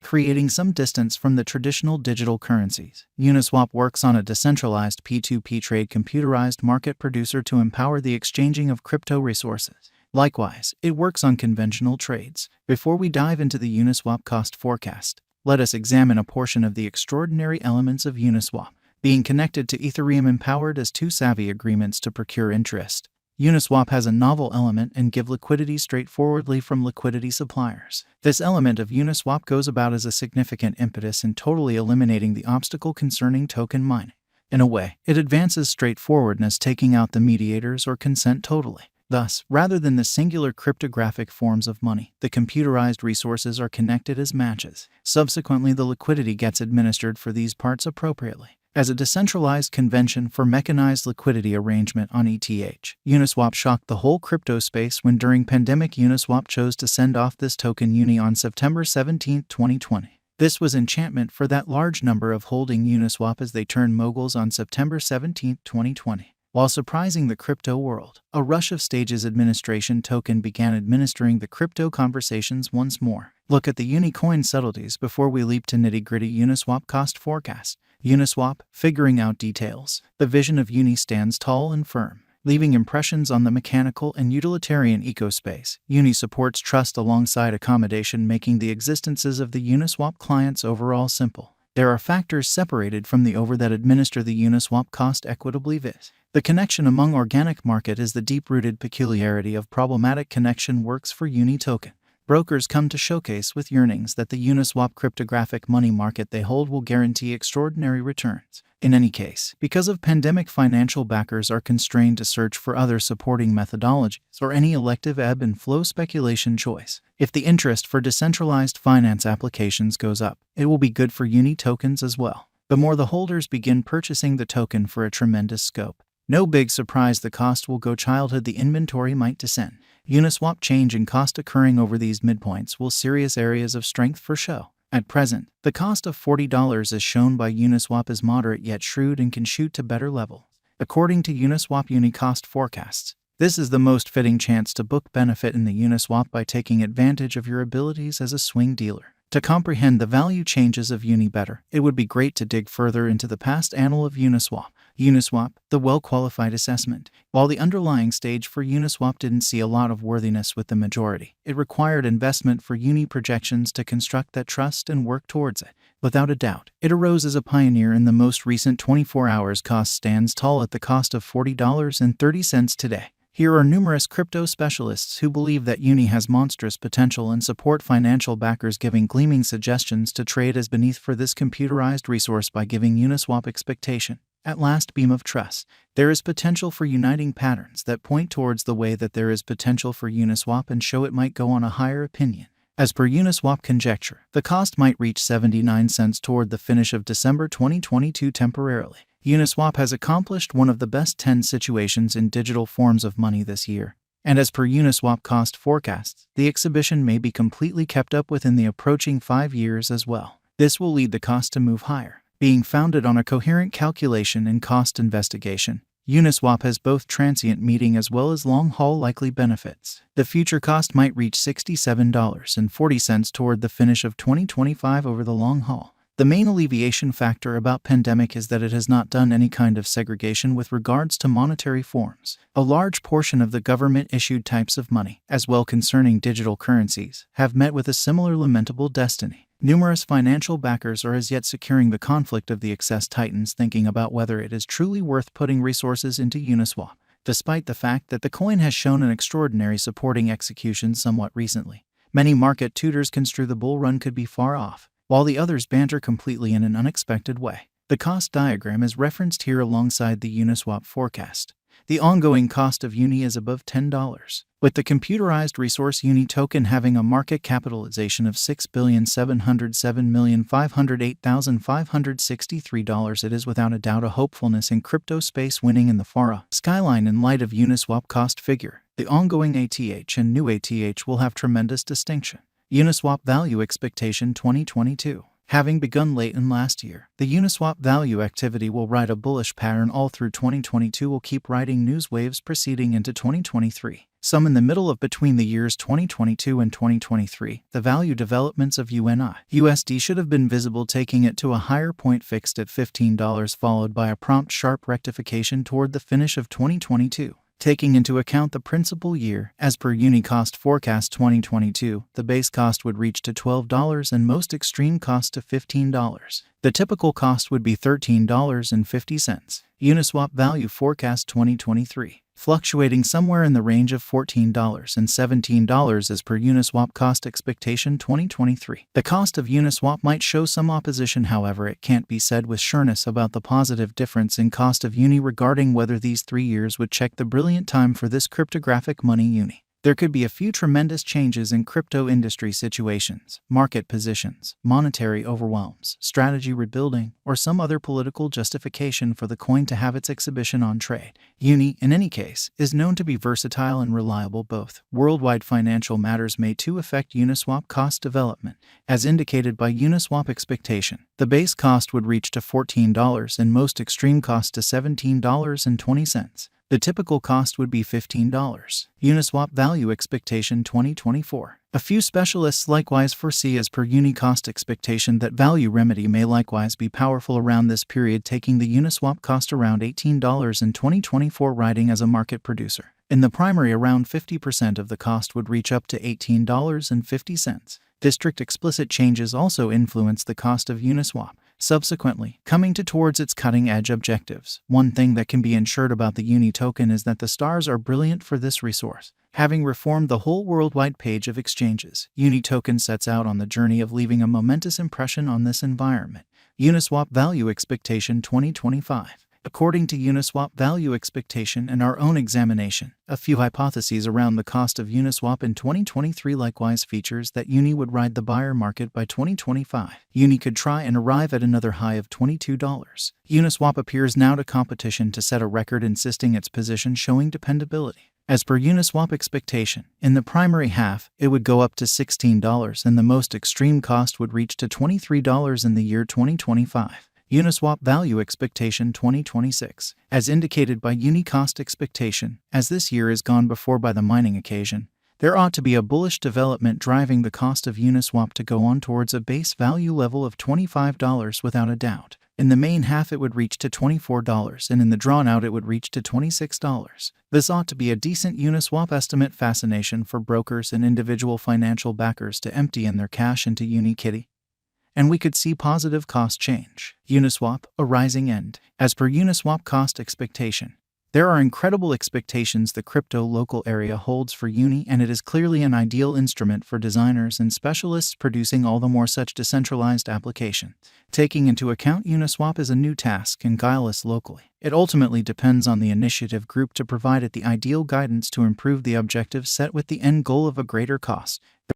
creating some distance from the traditional digital currencies. UNISWAP works on a decentralized P2P trade computerized market producer to empower the exchanging of crypto resources. Likewise, it works on conventional trades. Before we dive into the UNISWAP cost forecast, let us examine a portion of the extraordinary elements of UNISWAP. Being connected to Ethereum empowered as two savvy agreements to procure interest, UNISWAP has a novel element and give liquidity straightforwardly from liquidity suppliers. This element of UNISWAP goes about as a significant impetus in totally eliminating the obstacle concerning token mining. In a way, it advances straightforwardness, taking out the mediators or consent totally. Thus, rather than the singular cryptographic forms of money, the computerized resources are connected as matches. Subsequently, the liquidity gets administered for these parts appropriately. As a decentralized convention for mechanized liquidity arrangement on ETH, UNISWAP shocked the whole crypto space when during pandemic UNISWAP chose to send off this token UNI on September 17, 2020. This was enchantment for that large number of holding UNISWAP as they turned moguls on September 17, 2020. While surprising the crypto world, a rush of stages administration token began administering the crypto conversations once more. Look at the UNI coin subtleties before we leap to nitty-gritty UNISWAP cost forecast. UNISWAP, figuring out details. The vision of UNI stands tall and firm, leaving impressions on the mechanical and utilitarian ecospace. UNI supports trust alongside accommodation, making the existences of the UNISWAP clients overall simple. There are factors separated from the over that administer the UNISWAP cost equitably. The connection among organic market is the deep-rooted peculiarity of problematic connection works for UNI token. Brokers come to showcase with yearnings that the UNISWAP cryptographic money market they hold will guarantee extraordinary returns. In any case, because of pandemic, financial backers are constrained to search for other supporting methodologies or any elective ebb and flow speculation choice. If the interest for decentralized finance applications goes up, it will be good for UNI tokens as well. The more the holders begin purchasing the token for a tremendous scope. No big surprise the cost will go childhood, the inventory might descend. UNISWAP change in cost occurring over these midpoints will serious areas of strength for show. At present, the cost of $40 as shown by UNISWAP is moderate yet shrewd and can shoot to better levels. According to UNISWAP UNI cost forecasts, this is the most fitting chance to book benefit in the UNISWAP by taking advantage of your abilities as a swing dealer. To comprehend the value changes of UNI better, it would be great to dig further into the past annal of UNISWAP. UNISWAP, the well-qualified assessment. While the underlying stage for UNISWAP didn't see a lot of worthiness with the majority, it required investment for UNI projections to construct that trust and work towards it. Without a doubt, it arose as a pioneer in the most recent 24 hours. Cost stands tall at the cost of $40.30 today. Here are numerous crypto specialists who believe that UNI has monstrous potential and support financial backers giving gleaming suggestions to trade as beneath for this computerized resource by giving UNISWAP expectation. At last beam of trust, there is potential for uniting patterns that point towards the way that there is potential for UNISWAP and show it might go on a higher opinion. As per UNISWAP conjecture, the cost might reach 79 cents toward the finish of December 2022 temporarily. UNISWAP has accomplished one of the best 10 situations in digital forms of money this year. And as per UNISWAP cost forecasts, the exhibition may be completely kept up within the approaching 5 years as well. This will lead the cost to move higher. Being founded on a coherent calculation and cost investigation, UNISWAP has both transient meeting as well as long-haul likely benefits. The future cost might reach $67.40 toward the finish of 2025 over the long haul. The main alleviation factor about pandemic is that it has not done any kind of segregation with regards to monetary forms. A large portion of the government-issued types of money, as well concerning digital currencies, have met with a similar lamentable destiny. Numerous financial backers are as yet securing the conflict of the excess titans, thinking about whether it is truly worth putting resources into UNISWAP, despite the fact that the coin has shown an extraordinary supporting execution somewhat recently. Many market tutors construe the bull run could be far off, while the others banter completely in an unexpected way. The cost diagram is referenced here alongside the UNISWAP forecast. The ongoing cost of UNI is above $10, with the computerized resource UNI token having a market capitalization of $6,707,508,563. It is without a doubt a hopefulness in crypto space winning in the far skyline in light of UNISWAP cost figure. The ongoing ATH and new ATH will have tremendous distinction. UNISWAP value expectation 2022. Having begun late in last year, the Uniswap value activity will ride a bullish pattern all through 2022 will keep riding news waves proceeding into 2023. Some in the middle of between the years 2022 and 2023, the value developments of UNI USD should have been visible, taking it to a higher point fixed at $15, followed by a prompt sharp rectification toward the finish of 2022. Taking into account the principal year, as per UNI cost forecast 2022, the base cost would reach to $12 and most extreme cost to $15. The typical cost would be $13.50. Uniswap value forecast 2023, fluctuating somewhere in the range of $14 and $17 as per Uniswap cost expectation 2023. The cost of Uniswap might show some opposition, however it can't be said with sureness about the positive difference in cost of UNI regarding whether these 3 years would check the brilliant time for this cryptographic money UNI. There could be a few tremendous changes in crypto industry situations, market positions, monetary overwhelms, strategy rebuilding, or some other political justification for the coin to have its exhibition on trade. UNI, in any case, is known to be versatile and reliable both. Worldwide financial matters may too affect Uniswap cost development, as indicated by Uniswap expectation. The base cost would reach to $14 and most extreme cost to $17.20. The typical cost would be $15. Uniswap value expectation 2024. A few specialists likewise foresee, as per UNI cost expectation, that value remedy may likewise be powerful around this period, taking the Uniswap cost around $18 in 2024, riding as a market producer. In the primary, around 50% of the cost would reach up to $18.50. District explicit changes also influence the cost of Uniswap, subsequently coming towards its cutting-edge objectives. One thing that can be ensured about the UNI token is that the stars are brilliant for this resource. Having reformed the whole worldwide page of exchanges, UNI token sets out on the journey of leaving a momentous impression on this environment. Uniswap value expectation 2025. According to Uniswap value expectation and our own examination, a few hypotheses around the cost of Uniswap in 2023 likewise features that UNI would ride the buyer market by 2025. UNI could try and arrive at another high of $22. Uniswap appears now to competition to set a record, insisting its position showing dependability. As per Uniswap expectation, in the primary half, it would go up to $16 and the most extreme cost would reach to $23 in the year 2025. Uniswap value expectation 2026. As indicated by UNI cost expectation, as this year is gone before by the mining occasion, there ought to be a bullish development driving the cost of Uniswap to go on towards a base value level of $25 without a doubt. In the main half it would reach to $24 and in the drawn out it would reach to $26. This ought to be a decent Uniswap estimate. Fascination for brokers and individual financial backers to empty in their cash into UniKitty, and we could see positive cost change. Uniswap, a rising end. As per Uniswap cost expectation, there are incredible expectations the crypto local area holds for UNI, and it is clearly an ideal instrument for designers and specialists producing all the more such decentralized application. Taking into account Uniswap is a new task and guileless locally, it ultimately depends on the initiative group to provide it the ideal guidance to improve the objectives set with the end goal of a greater cost.